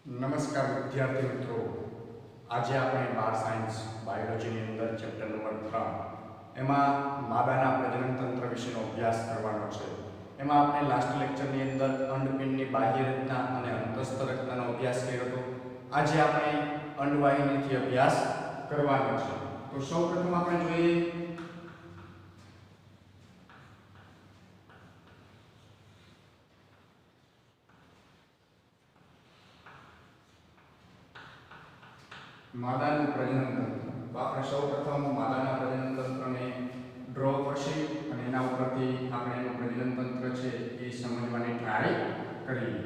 नमस्कार विद्यार्थी मित्रों, आज આપણે બાર સાયન્સ બાયોલોજીની અંદર ચેપ્ટર નંબર 3 એમાં માદાના પ્રજનન તંત્ર વિશેનો અભ્યાસ કરવાનો છે। એમાં આપણે લાસ્ટ લેક્ચરની અંદર અંડપિંડની બાહ્ય રચના અને અંતસ્થ રચનાનો અભ્યાસ કર્યો હતો। આજે આપણે અંડવાહિનીથી અભ્યાસ કરવાનો છે। તો સૌપ્રથમ આપણે જોઈએ मादाનું प्रजनन तंत्र। तो આપણે સૌપ્રથમ માદાના પ્રજનન તંત્રને ડ્રો કરશે અને એના ઉપરથી આપણે એનું પ્રજનન તંત્ર છે એ સમજવાની ટ્રાય કરીએ।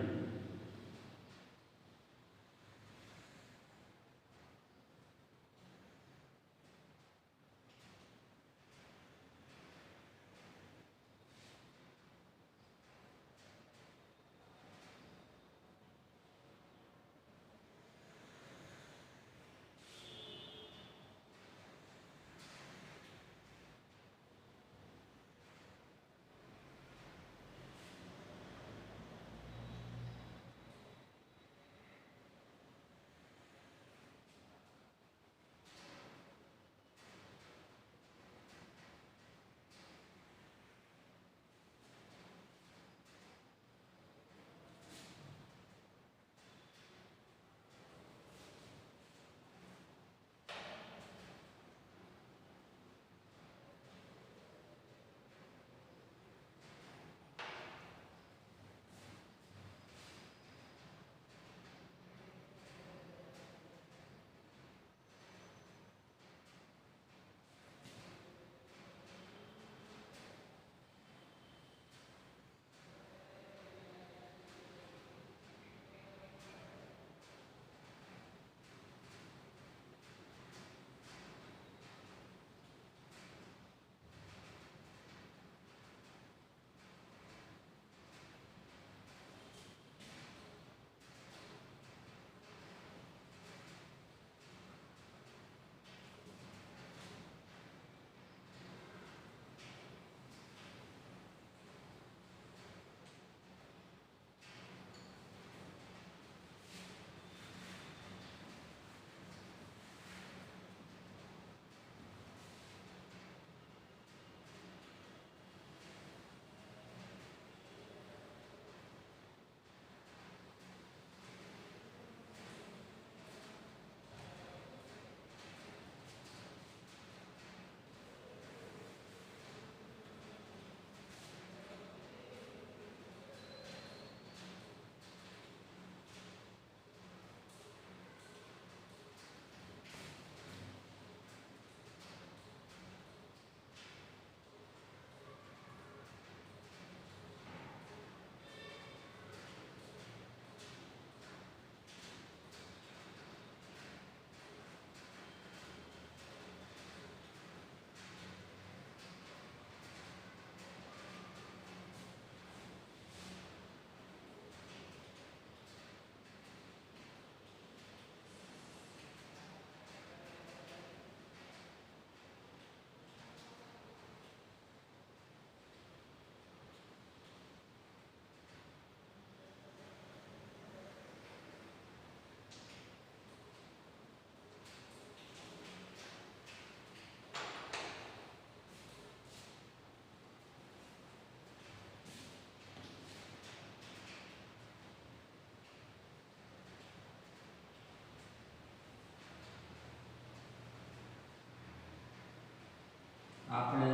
આપણે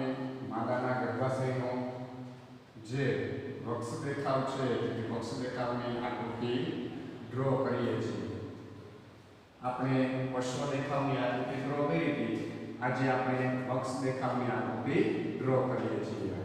માદાના ગર્ભાશયનો જે વક્ષ દેખાવ છે એ વક્ષ દેખાવની આકૃતિ ડ્રો કરીએ છીએ। આપણે પશ્વ દેખાવની આકૃતિ ડ્રો કરી હતી, આજે આપણે વક્ષ દેખાવની આકૃતિ ડ્રો કરીએ છીએ।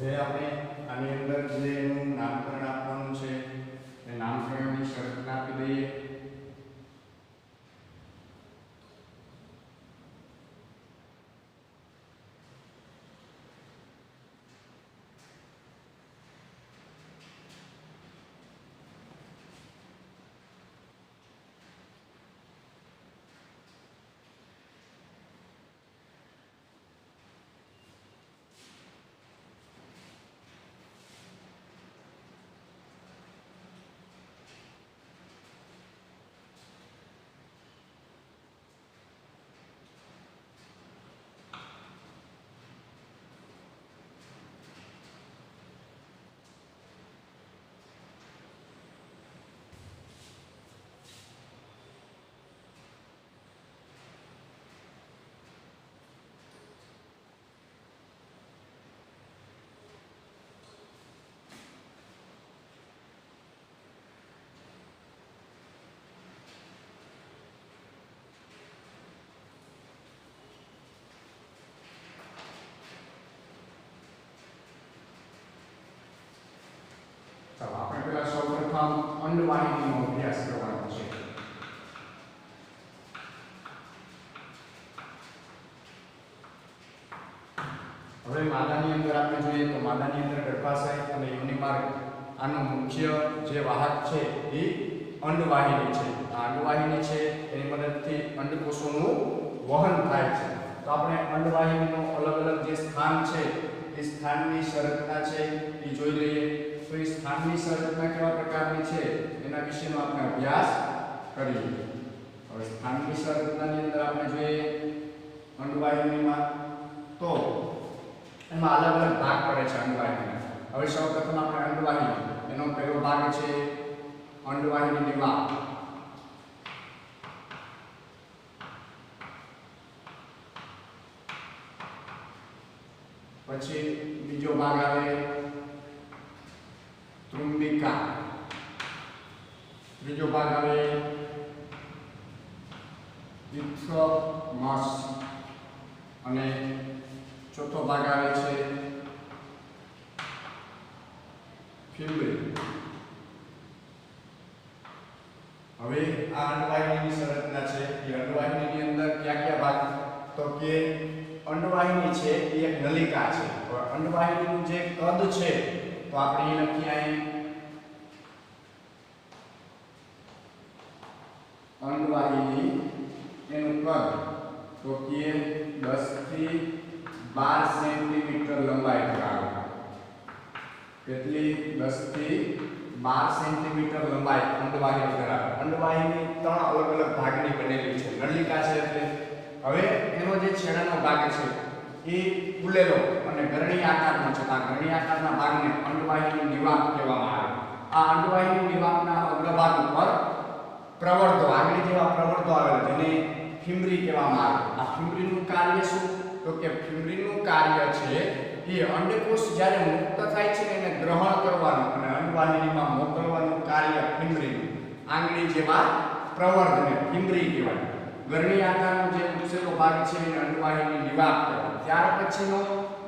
હવે આપણે આની અંદર જે નામકરણ આપવાનું છે એ નામકરણની શરત આપી દઈએ. ચાલો આપણે પહેલા સૌપ્રથમ અંડવાહિનીનો અભ્યાસ કરવાનો છે. હવે માદાની અંદર આપણે જોઈએ તો માદાની અંદર ગર્ભાશય અને યોનિમાર્ગ આનો મુખ્ય જે વાહક છે એ અંડવાહિની છે. આ અંડવાહિની છે એની મદદથી અંડકોષોનું વહન થાય છે. તો આપણે અંડવાહિનીનો અલગ અલગ જે સ્થાન છે એ સ્થાનની સંરચના છે એ જોઈ લઈએ. તો એ સ્થાનની સંરચના કેવા પ્રકારની છે એના વિશેનો આપણે અભ્યાસ કરીએ. હવે સ્થાનની સંરચનાની અંદર આપણે જોઈએ અંડવાહિનીમાં તો એમાં અલગ અલગ ભાગ પડે છે અંડવાહિનીના. હવે સૌપ્રથમ આપણે અંડવાહિની એનો પહેલો ભાગ છે અંડવાહિની નિવાક. પછી બીજો ભાગ આવે તૃંબિકા. ત્રીજો ભાગ આવે ઇથમસ અને ચોથો ભાગ આવે છે ફિબ્રિલ. હવે આ અંડવાહિનીની સંરચના છે એ અંડવાહિનીની અંદર કયા કયા ભાગ તો કે અંડવાહિની છે એ એક નલિકા છે. અંડવાહિનીનું જે કદ છે તો આપણે એ લખીએ અહીં અંડવાહિની એનું કદ તો કે 10 થી 12 સેન્ટીમીટર લંબાઈ ધરાવે. કેટલી 10 થી 12 સેન્ટીમીટર લંબાઈ અંડવાહિની ધરાવે. અંડવાહિની 3 અલગ અલગ ભાગની બનેલી છે. નલિકા છે એટલે હવે એનો જે છેડાનો ભાગ છે એ ફૂલેલો અને ગરણી આકારનો છે. આ ગરણી આકારના ભાગને અંડવાહિની નિવાક કહેવામાં આવે. આ અંડવાહિની નિવાકના અગ્રભાગ ઉપર પ્રવર્ધો આંગળી જેવા પ્રવર્ધો આવેલા જેને ફિમ્બ્રી કહેવામાં આવે. આ ફિમ્બ્રીનું કાર્ય શું તો કે ફિમ્બ્રીનું કાર્ય છે એ અંડકોષ જ્યારે મુક્ત થાય છે એને ગ્રહણ કરવાનું અને અંડવાહિનીમાં મોકલવાનું કાર્ય ફિમ્બ્રીનું. આંગળી જેવા પ્રવર્ધને ફિમ્બ્રી કહેવાય. ગરણી આકારનો જે ઉપસેલો ભાગ છે એને અંડવાહિની નિવાક કહેવાય. ત્યાર પછીનો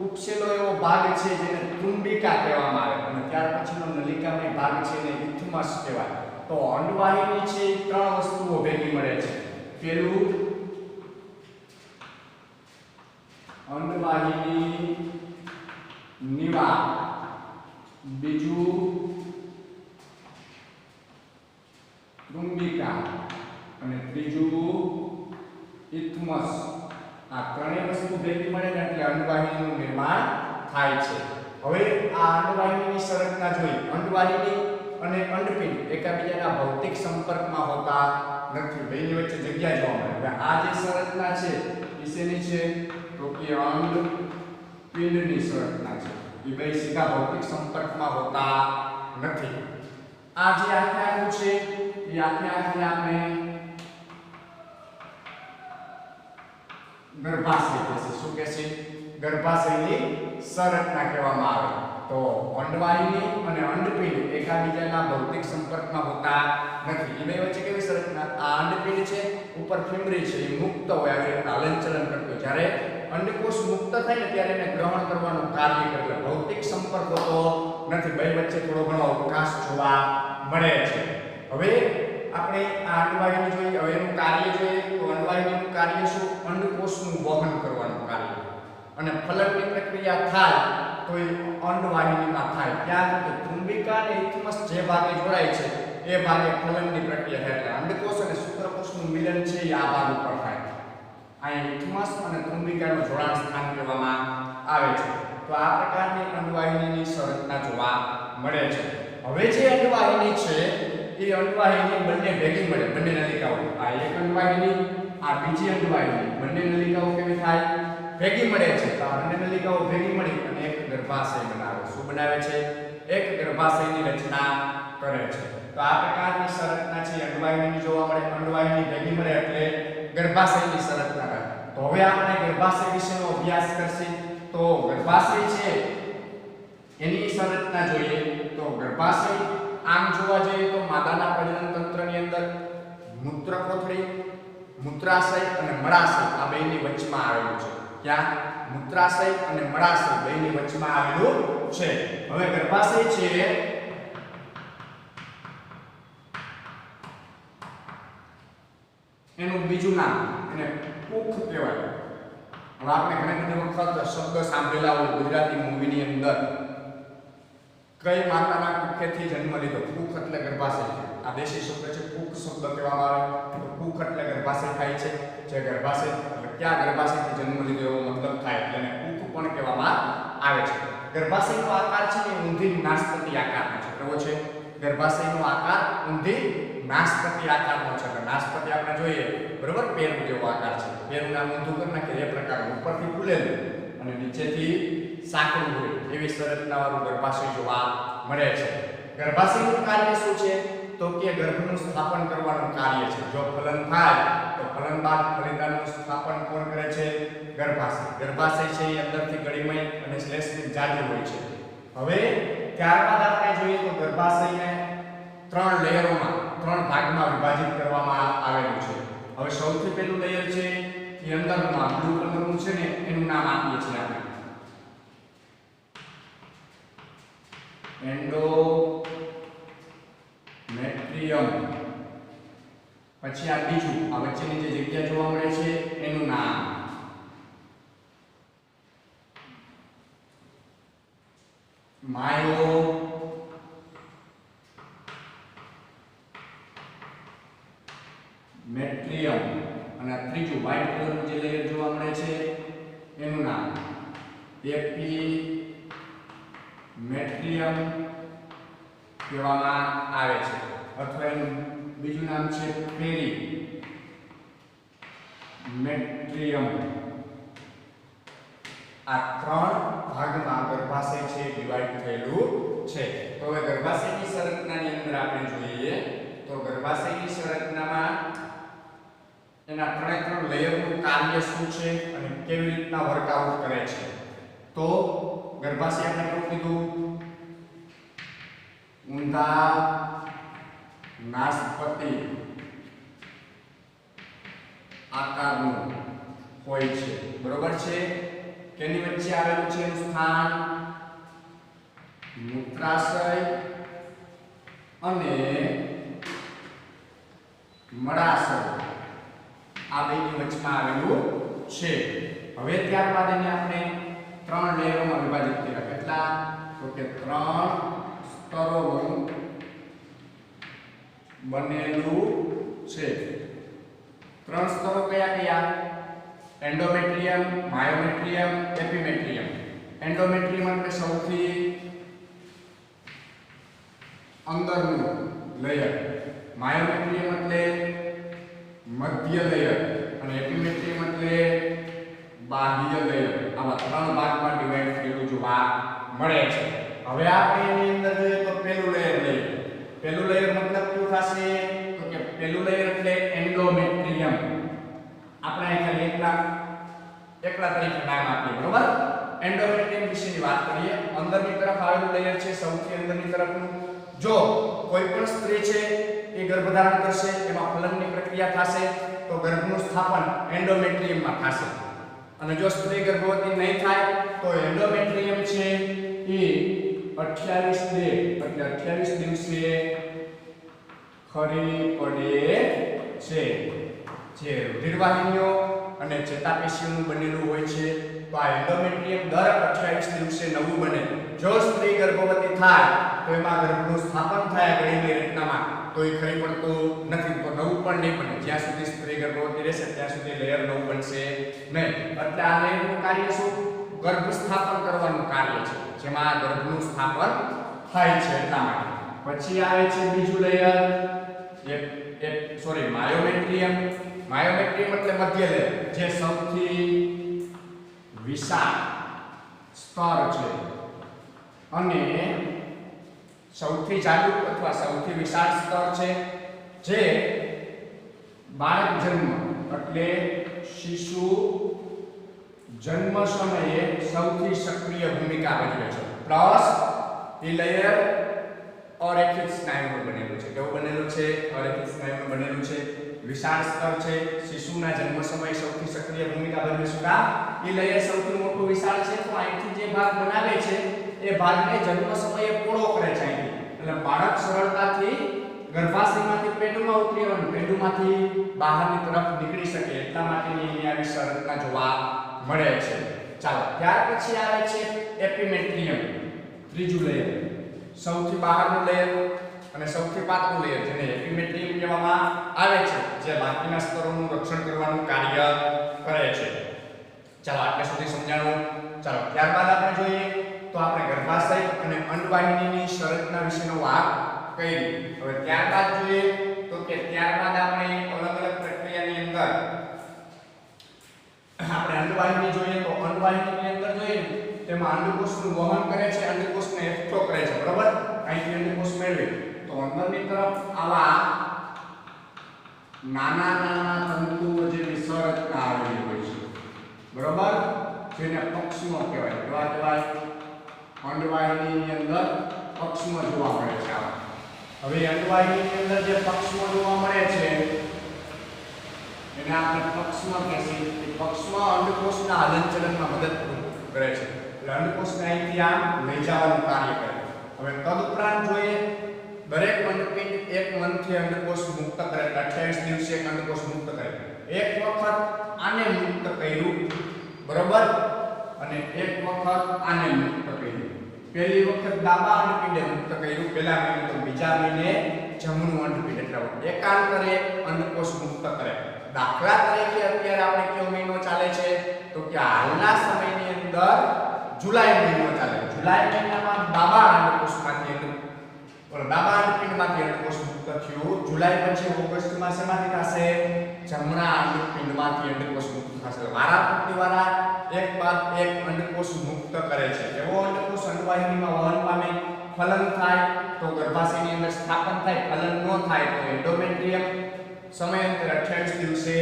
ઉપસેલો એવો ભાગ છે જેને તૃંબિકા કહેવામાં આવે અને ત્યાર પછીનો નલિકામય ભાગ છે એને ઇથમસ કહેવાય. તો અંડવાહિની છે 3 વસ્તુઓ ભેગી મળે છે. પહેલું અંડવાહિની નિવાક, બીજું તૃંબિકા અને ત્રીજું ઇથમસ. આ ત્રણેય વસ્તુ ભેગી મળે ને એટલે અંડવાહિનીનું નિર્માણ થાય છે. હવે આ અંડવાહિનીની સંરચના જોઈ. અંડવાહિની અને અંડપિંડ એકબીજાના ભૌતિક સંપર્કમાં હોતા નથી. બેની વચ્ચે જગ્યા જોવા મળે. હવે આ જે સંરચના છે એ શેની છે તો કે અંડપિંડની સંરચના છે. એ બે સીધા ભૌતિક સંપર્કમાં હોતા નથી. આ જે આખું છે એ આખે આપણે ગર્ભાશય કહેશે. શું કહેશે? ગર્ભાશયની સંરચના કહેવામાં આવે. તો અંડવાહિની અને અંડપિંડ એકબીજાના ભૌતિક સંપર્કમાં હોતા નથી. એ બે વચ્ચે કેવી સંરચના? આ અંડપીંડ છે, ઉપર ફીમરી છે, એ મુક્ત હોય, આવી રીતે હલનચલન કરતો. જ્યારે અંડકોષ મુક્ત થાય ને ત્યારે એને ગ્રહણ કરવાનું કાર્ય કરે. એટલે ભૌતિક સંપર્ક હોતો નથી, બે વચ્ચે થોડો ઘણો અવકાશ જોવા મળે છે. હવે આપણે આ અંડવાહિની જોઈએ. હવે એનું કાર્ય જોઈએ તો અંડવાહિનીનું કાર્ય શું? અંડકોષનું વહન કરવાનું કાર્ય. અને ફલનની પ્રક્રિયા થાય તો એ અંડવાહિનીમાં થાય. ત્યાં તો તુંબિકા અને ઇથમસ જે ભાગે જોડાય છે એ ભાગે ફલનની પ્રક્રિયા થાય. એટલે અંડકોષ અને શુક્રકોષનું મિલન છે એ આ ભાગ ઉપર થાય. અહીં ઇથમસ અને તુંબિકાનું જોડાણ સ્થાન કહેવામાં આવે છે. તો આ પ્રકારની અંડવાહિનીની સંરચના જોવા મળે છે. હવે જે અંડવાહિની છે એ અંડવાહિની બંને ભેગી મળે, બંને નલિકાઓ. આ એક અંડવાહિની, આ બીજી અંડવાહિની, બંને નલિકાઓ કેવી થાય? ભેગી મળે છે. તો આ બંને નલિકાઓ ભેગી મળી અને એક ગર્ભાશય બનાવે. શું બનાવે છે? એક ગર્ભાશયની રચના કરે છે. તો આ પ્રકારની સંરચના છે અંડવાહિનીની જોવા મળે. અંડવાહિની ભેગી મળે એટલે ગર્ભાશયની સંરચના કરે. તો હવે આપણે ગર્ભાશય વિશેનો અભ્યાસ કરશું. તો ગર્ભાશય છે એની સંરચના જોઈએ. તો ગર્ભાશય આમ જોવા જઈએ તો માદાના પ્રજનન તંત્રની અંદર મૂત્રકોથળી, મૂત્રાશય અને મળાશય આ બેની વચમાં આવેલું છે. ક્યાં? મૂત્રાશય અને મળાશય બેની વચમાં આવેલું છે. હવે ગર્ભાશય છે એનું બીજું નામ એને કુખ કહેવાય. હવે આપણે ઘણી બધી વખત શબ્દ સાંભળેલા હોય ગુજરાતી મૂવીની અંદર. કઈ માતાના કુખેથી જન્મ લીધો? કુખ એટલે ગર્ભાશય. આ દેશી શબ્દ છે, કુખ શબ્દ કહેવામાં આવે. તો કુખ એટલે ગર્ભાશય થાય છે. જે ગર્ભાશય એટલે ક્યાં ગર્ભાશયથી જન્મ લીધો એવો મતલબ થાય, એટલે એને કુખ પણ કહેવામાં આવે છે. ગર્ભાશયનો આકાર છે એ ઊંધી નાસપતિ આકારનો છે. કેવો છે? ગર્ભાશયનો આકાર ઊંધી નાસપતિ આકારનો છે. એટલે નાસપતિ આપણે જોઈએ બરોબર, પેરું જેવો આકાર છે. પેરું નામ ઊંધું કરી નાખીએ એ પ્રકારનું, ઉપરથી ફૂલેલું અને નીચેથી સાંકડું હોય એવી સંરચનાવાળું ગર્ભાશય જોવા મળે છે. ગર્ભાશયનું કાર્ય શું છે? તો કે ગર્ભનું સ્થાપન કરવાનું કાર્ય છે. જો ફલન થાય તો ફલન બાદ ફલિતાનું સ્થાપન કોણ કરે છે? ગર્ભાશય. ગર્ભાશય છે એ અંદરથી ગળીમય અને શ્લેષની જાડું હોય છે. હવે ત્યારબાદ આપણે જોઈએ તો ગર્ભાશયને 3 લેયરોમાં, 3 ભાગમાં વિભાજિત કરવામાં આવેલું છે. હવે સૌથી પહેલું લેયર છે એ અંદરનું, આ બ્લુ કલરનું છે ને એનું નામ આપીએ છીએ આપણે એન્ડોમેટ્રિયમ. પછી આ બીજું, આ વચ્ચેની જે જગ્યા જોવા મળે છે એનું નામ માયોમેટ્રિયમ. અને આ ત્રીજું વ્હાઇટ કલરનું જે લેયર જોવા મળે છે એનું નામ એપીમેટ્રિયમ કહેવામાં આવે છે. અથવા એનું બીજું નામ છે પેરીમેટ્રિયમ. આ 3 ભાગમાં ગર્ભાશય છે ડિવાઇડ થયેલું છે. તો હવે ગર્ભાશયની સંરચનાની અંદર આપણે જોઈએ તો ગર્ભાશયની સંરચનામાં એના 3 લેયરનું કાર્ય શું છે અને કેવી રીતના વર્કઆઉટ કરે છે. તો ગર્ભાશય આપણે શું કીધું? ઊંધા નાસપતિ આકારનું હોય છે. બરોબર છે? કેની વચ્ચે આવેલું છે એનું સ્થાન? મૂત્રાશય અને મળાશય આ બેની વચમાં આવેલું છે. હવે ત્યારબાદ એને આપણે 3 લેયરોમાં વિભાજિત કર્યા. કેટલા? તો કે 3 સ્તરોનું બનેલું છે. 3 સ્તરો કયા કયા? એન્ડોમેટ્રિયમ, માયોમેટ્રિયમ, એપીમેટ્રિયમ. એન્ડોમેટ્રિયમ એટલે સૌથી અંદરનું લેયર, માયોમેટ્રિયમ એટલે મધ્ય લેયર અને એપીમેટ્રિયમ એટલે બાહ્ય લેયર. આવા 3 ભાગમાં ડિવાઇડ થયેલું જોવા મળે છે. હવે આપણે એની અંદર જોઈએ તો પહેલું લેયર લઈએ. પહેલું લેયર મતલબ શું થશે? તો કે પહેલું લેયર એટલે એન્ડોમેટ્રિયમ. આપણે અહીં ખાલી એકલા તરીકે નામ આપીએ. બરોબર? એન્ડોમેટ્રિયમ વિશેની વાત કરીએ. અંદરની તરફ આવેલું લેયર છે સૌથી અંદરની તરફનું. જો કોઈ પણ સ્ત્રી છે એ ગર્ભધારણ કરશે, એમાં ફલનની પ્રક્રિયા થશે, તો ગર્ભનું સ્થાપન એન્ડોમેટ્રિયમમાં થશે. અને જો સ્ત્રી ગર્ભવતી નહીં થાય તો એન્ડોમેટ્રિયમ છે એ 28 ડે એટલે 28 દિવસે ખરી પડે છે. જે રુધિરવાહિનીઓ અને ચેતાપેશીઓનું બનેલું હોય છે, તો આ એન્ડોમેટ્રિયમ દર 28 દિવસે નવું બને. જો સ્ત્રી ગર્ભવતી થાય તો એમાં ગર્ભનું સ્થાપન થાય ગળીની રચનામાં, તો એ ખરી પડતું નથી, તો નવું પણ નહીં બને. જ્યાં સુધી સ્ત્રી ગર્ભવતી રહેશે ત્યાં સુધી લેયર નવું બનશે નહીં. એટલે આ લેયરનું કાર્ય શું? ગર્ભ સ્થાપન કરવાનું કાર્ય છે, જેમાં ગર્ભનું સ્થાપન થાય છે એટલા માટે. પછી આવે છે બીજું લેયર, માયોમેટ્રિયમ. માયોમેટ્રિયમ એટલે મધ્ય લેયર, જે સૌથી વિશાળ સ્તર છે અને સૌથી જાડું અથવા સૌથી વિશાળ સ્તર છે, જે બાળક જન્મ એટલે શિશુ જન્મ સમયે સૌથી સક્રિય ભૂમિકા ભજવે છે. પ્લસ એ લેયર અરેખિત સ્નાયુનું બનેલું છે. કેવું બનેલું છે? અરેખિત સ્નાયુનું બનેલું છે. વિશાળ સ્તર છે, શિશુના જન્મ સમયે સૌથી સક્રિય ભૂમિકા ભજવે છે. એ લેયર સૌથી મોટું વિશાળ છે, તો અહીંથી જે ભાગ બનાવે છે એ ભાગને જન્મ સમયે પોળો કરે છે અહીંથી. એટલે બાળક સરળતાથી ગર્ભાશયમાંથી પેડુમાં ઉતરી અને પેડુમાંથી બહારની તરફ નીકળી શકે એટલા માટેની એની આવી સંરચના જોવા મળે છે. ચાલો, ત્યાર પછી આવે છે એપિમેટ્રિયમ, ત્રીજું લેયર, સૌથી બહારનું લેયર અને સૌથી પાતળું લેયર, જેને એપિમેટ્રિયમ કહેવામાં આવે છે, જે બાકીના સ્તરોનું રક્ષણ કરવાનું કાર્ય કરે છે. ચાલો, આટલે સુધી સમજાણું. ચાલો, ત્યારબાદ આપણે જોઈએ તો આપણે ગર્ભાશય અને અંડવાહિનીની સંરચના વિશેનો વાત કરી. હવે ત્યારબાદ જોઈએ તો કે ત્યારબાદ આપણે અલગ અલગ પ્રક્રિયાની અંદર આપણે અંડવાહિની જોઈએ તો અંડવાહિનીની અંદર જોઈએ તેમાં અંડકોષનું વહન કરે છે, અંડકોષને એકઠો કરે છે. બરાબર? અહીંથી અંડકોષ મેળવી તો અંદરની તરફ આવા નાના નાના તંતુઓ જેવી સંરચના આવેલી હોય છે. બરાબર? જેને પક્ષમો કહેવાય. કેવા કહેવાય? અંડવાહિનીની અંદર પક્ષમો જોવા મળે છે. હવે અંડવાહિનીની અંદર જે પક્ષમો જોવા મળે છે એને આપણે પક્ષમો કહીએ. એ પક્ષમો અંડકોષના હલનચલનમાં મદદ કરે છે. એટલે અંડકોષને અહીંથી આમ લઈ જવાનું કાર્ય કરે. હવે તદુપરાંત જોઈએ દરેક અંડપિંડ એક મનથી અંડકોષ મુક્ત કરે. 28 દિવસે એક અંડકોષ મુક્ત કરે. એક વખત આને મુક્ત કર્યું, બરોબર, અને એક વખત આને મુક્ત કર્યું. પહેલી વખત ડાબા અંડપિંડે મુક્ત કર્યું, પહેલા મહિને, તો બીજા મહિને જમણું અંડપિંડ, એટલે એકાંતરે અંડકોષ મુક્ત કરે. દાખલા તરીકે અત્યારે આપણે કયો મહિનો ચાલે છે તો કે હાલના સમયની અંદર જુલાઈ મહિનો ચાલે. જુલાઈ મહિનામાં ડાબા અંડકોષમાંથી ડાબા અંડપિંડમાંથી અંડકોષ મુક્ત થયું. જુલાઈ પછી ઓગસ્ટમાં શેમાંથી થશે? જમણા અંડપિંડમાંથી અંડકોષ મુક્ત થશે. વારાફરતી વારા એક બાદ એક અંડકોષ મુક્ત કરે છે. એવો અંડકોષ અંડવાહિનીમાં વહન પામે, ફલન થાય તો ગર્ભાશયની અંદર સ્થાપન થાય, ફલન ન થાય તો એન્ડોમેટ્રિયમ સમયાંતરે 28 દિવસે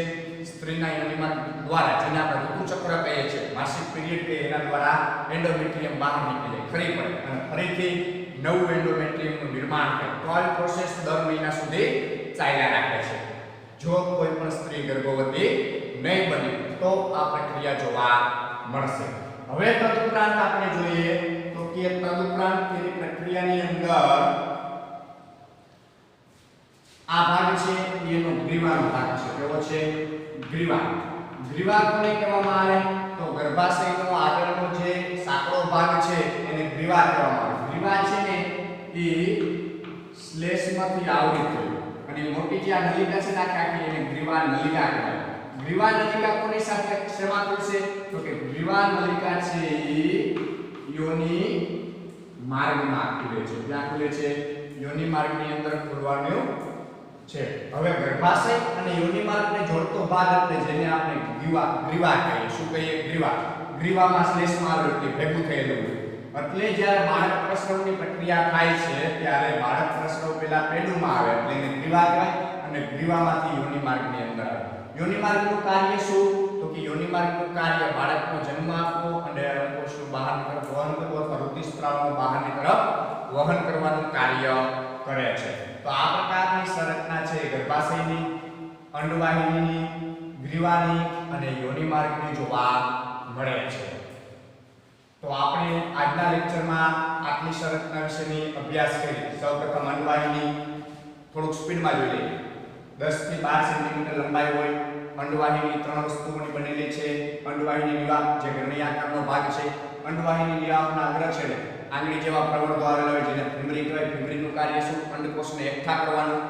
સ્ત્રીના યોનિમાર્ગ દ્વારા, જેને આપણે ઋતુચક્ર કહીએ છીએ, માસિક પીરિયડ કે એના દ્વારા એન્ડોમેટ્રિયમ બહાર નીકળે, ખરી પડે અને ફરીથી નવું એન્ડોમેટ્રિયમનું નિર્માણ થાય. તો આ પ્રોસેસ દર મહિના સુધી ચાલ્યા રાખે છે. જો કોઈ પણ સ્ત્રી ગર્ભવતી નહીં બને તો આ પ્રક્રિયા જોવા મળશે. હવે તદુપરાંત આપણે જોઈએ તો કે તદુપરાંત તેની પ્રક્રિયાની અંદર આ ભાગ છે એનો ગ્રીવાનો ભાગ છે. કેવો છે? ગ્રીવા. ગ્રીવા કોને કહેવામાં આવે તો ગર્ભાશયનો આગળનો જે સાંકડો ભાગ છે એને ગ્રીવા કહેવામાં આવે. ગ્રીવા છે ને એ શ્લેષ્મથી આવૃત હોય અને મોટી જે આ નલિકા છે આખી એને ગ્રીવા નલિકા કહેવાય. ગ્રીવા નલિકા કોની સાથે શેમાં ખુલશે તો કે ગ્રીવા નલિકા છે એ યોનિ માર્ગમાં ખુલે છે. ક્યાં ખુલે છે? યોનિ માર્ગની અંદર ખુલવાનું છે. હવે ગર્ભાશય અને યોનિ માર્ગને જોડતો ભાગ એટલે જેને આપણે ગ્રીવા કહીએ. શું કહીએ? ગ્રીવા. ગ્રીવામાં શ્લેષ્મા આવૃત્તિ ભેગું થયેલું હોય. એટલે જ્યારે બાળક પ્રસવની પ્રક્રિયા થાય છે ત્યારે બાળક પ્રસવ પહેલા પેડુમાં આવે એટલે એને ગ્રીવા કહેવાય અને ગ્રીવામાંથી યોનિ માર્ગની અંદર આવે. યોનિ માર્ગનું કાર્ય શું તો કે યોનિ માર્ગનું કાર્ય બાળકનો જન્મ આપવો અને અંડકોષનું બહારની તરફ વહન કરવું અથવા ઋતુસ્ત્રાવનું બહારની તરફ વહન કરવાનું કાર્ય કરે છે. તો આ પ્રકારની સંરચના છે ગર્ભાશયની, અંડવાહિનીની, ગ્રીવાની અને યોનિ માર્ગની જોવા મળે છે. તો આપણે આજના લેક્ચરમાં આટલી સંરચના વિશેની અભ્યાસ કરી. સૌપ્રથમ અંડવાહિની થોડુંક સ્પીડમાં જોઈ લઈએ. 10 થી 12 સેન્ટીમીટર લંબાઈ હોય. અંડવાહિની 3 વસ્તુઓની બનેલી છે. અંડવાહિની નિવાહક જે ઘણી આકારનો ભાગ છે. અંડવાહિની નિવાહકના અગ્રછેડે આંગળી જેવા પ્રવર્ધો આવેલા હોય જેને ફિમ્બ્રી કહેવાય. ફિમ્બ્રીનું કાર્ય શું? અંડકોષને એકઠા કરવાનું.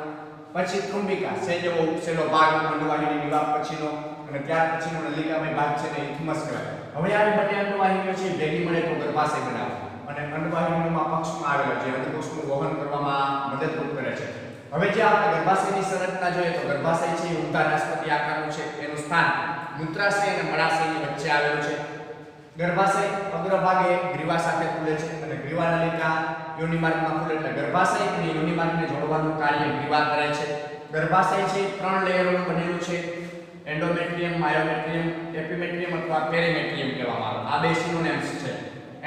પછી ત્રુંબિકા છે જેવો ઉપસેલો ભાગ અંડવાહિની નિવાહક પછીનો, અને ત્યાર પછીનો નલિકામય ભાગ છે ને ઇથમસ કહેવાય. હવે આ બંને અંડવાહિનીઓ છે ભેગી મળે તો ગર્ભાશય બનાવે, અને અંડવાહિનીઓમાં પક્ષમાં આવેલા જે અંડકોષનું વહન કરવામાં મદદરૂપ કરે છે. હવે જે આપણે ગર્ભાશયની સંરચના જોઈએ તો ગર્ભાશય છે ઊંધા નાસપતિ આકારનું છે. એનું સ્થાન મૂત્રાશય અને મળાશયની વચ્ચે આવેલું છે. ગર્ભાશય અગ્રભાગે ગ્રીવા સાથે ખુલે છે અને ગ્રીવા નલિકા યોનિ માર્ગમાં ખુલે એટલે ગર્ભાશય અને યોનિ માર્ગને જોડવાનું કાર્ય ગ્રીવા કરે છે. ગર્ભાશય છે 3 લેયરોનું બનેલું છે. એન્ડોમેટ્રિયમ, માયોમેટ્રિયમ, એપિમેટ્રિયમ અથવા પેરીમેટ્રિયમ કહેવામાં આવે. આ બે સિનોનિમ્સ છે.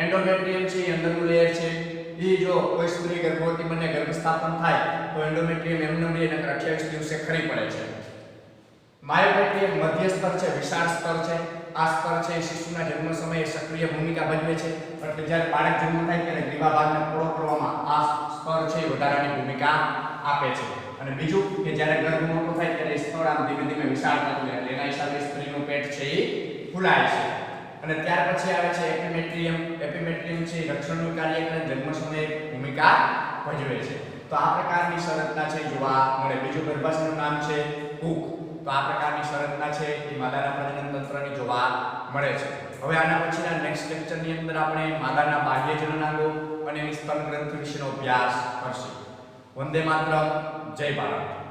એન્ડોમેટ્રિયમ છે એ અંદરનું લેયર છે. એ જો કોઈ સ્ત્રી ગર્ભવતી બને ગર્ભસ્થાપન થાય તો એન્ડોમેટ્રિયમ એમનો બે નકર 28 દિવસે ખરી પડે છે. માયોમેટ્રિયમ મધ્ય સ્તર છે, વિશાળ સ્તર છે. આ સ્તર છે શિશુના જન્મ સમયે સક્રિય ભૂમિકા ભજવે છે. એટલે જ્યારે બાળક જન્મ થાય ત્યારે ગ્રીવા ભાગને પૂરો કરવામાં આ સ્તર છે વધારાની ભૂમિકા આપે છે. અને બીજું કે જ્યારે ગર્ભ મોટો થાય ત્યારે સ્તર આમ ધીમે ધીમે વિશાળ થતું જાય એટલે એના હિસાબે સ્ત્રીનું પેટ છે એ ફૂલાય છે. અને ત્યાર પછી આવે છે એપિમેટ્રિયમ. એપિમેટ્રિયમ છે રક્ષણનું કાર્ય કરે, જન્મ સમયે ભૂમિકા ભજવે છે. તો આ પ્રકારની સંરચના છે જોવા મળે. બીજું ગર્ભાશયનું નામ છે હૂક. તો આ પ્રકારની સંરચના છે એ માદાના પ્રજનન તંત્રની જોવા મળે છે. હવે આના પછીના નેક્સ્ટ લેક્ચરની અંદર આપણે માદાના બાહ્ય જનનાંગો અને એની સ્તન ગ્રંથિ વિશેનો અભ્યાસ કરશું. વંદે માતરમ. જય ભારત.